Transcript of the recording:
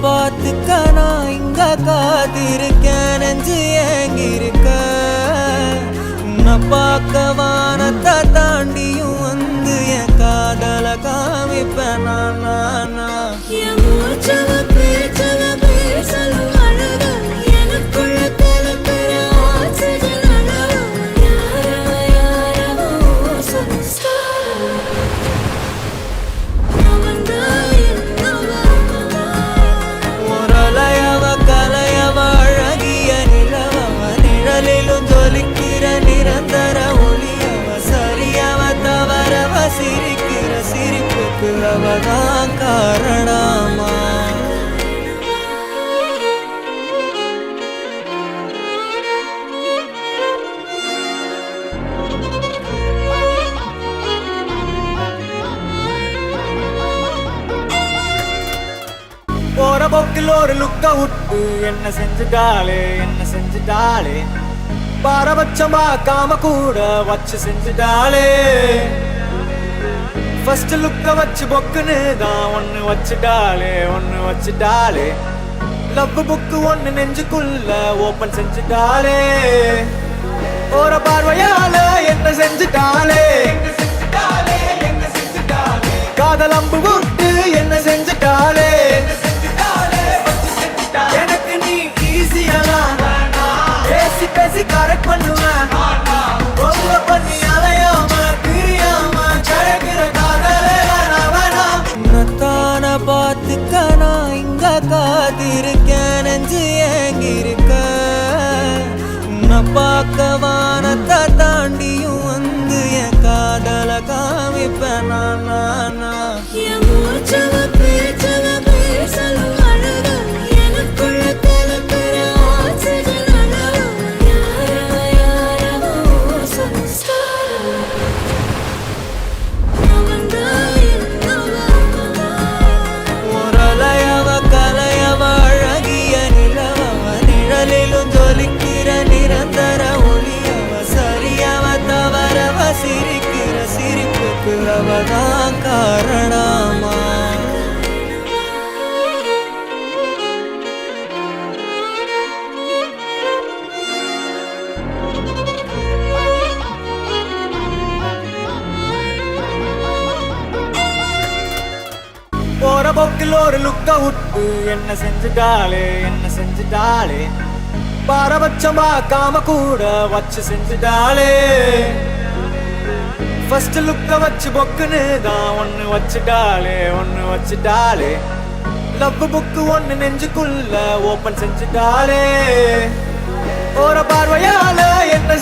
பார்த்துக்க நான் இங்க காத்திருக்கேன் நெஞ்சு ஏங்கிருக்க உன்னை பார்க்க வானத்தை தாண்டியும் வந்து என் காதல காமிப்பேன் நான் நிரந்தர ஒளியவ சரியவ தவறவ சிரிக்கிற சிரிப்புக்கு அவதான் காரணமா போற போக்கில் ஒரு லுக்க விட்டு என்ன செஞ்சுட்டாளே பாரபட்சம் பார்க்காம கூட வச்சு செஞ்சுட்டாளே ஃபர்ஸ்ட் லுக்க வச்சு பொக்குன்னு தான் ஒன்னு வச்சுட்டாளே லவ் புக்கு ஒன்னு நெஞ்சுக்குள்ள ஓபன் செஞ்சுட்டாளே ஒரு பார்வையால என்ன செஞ்சுட்டாளே காதல் அம்பு விட்டு என்ன செஞ்சுட்டாளே எனக்கு நீ ஈஸியெல்லாம் பேசி கரெக்ட் பண்ணுவேன் ரொம்ப பண்ணி அலையாம பிரியாம கிடைக்கிற காதலே வேணாம் உன்னத்தான பார்த்துக்க நான் இங்க காத்திருக்கேன் நெஞ்சு ஏங்கிருக்க உன்னை பார்க்க வானத்தை தாண்டியும் வந்து என் காதல காமிப்பேன் நான் நிரந்தர ஒளியவ சரியவ தவறவ சிரிக்கிற சிரிப்புக்கு அவதான் காரணமா போற போக்கில் ஒரு லுக்க விட்டு என்ன செஞ்சுட்டாளே பாரபட்சம் பார்க்காம கூட வச்சு செஞ்சுட்டாளே ஃபர்ஸ்ட் லுக்க வச்சு பொக்குன்னு தான் ஒன்னு வச்சுட்டாளே லவ் புக்கு ஒன்னு நெஞ்சுக்குள்ள ஓபன் செஞ்சுட்டாளே ஒரு பார்வையால என்ன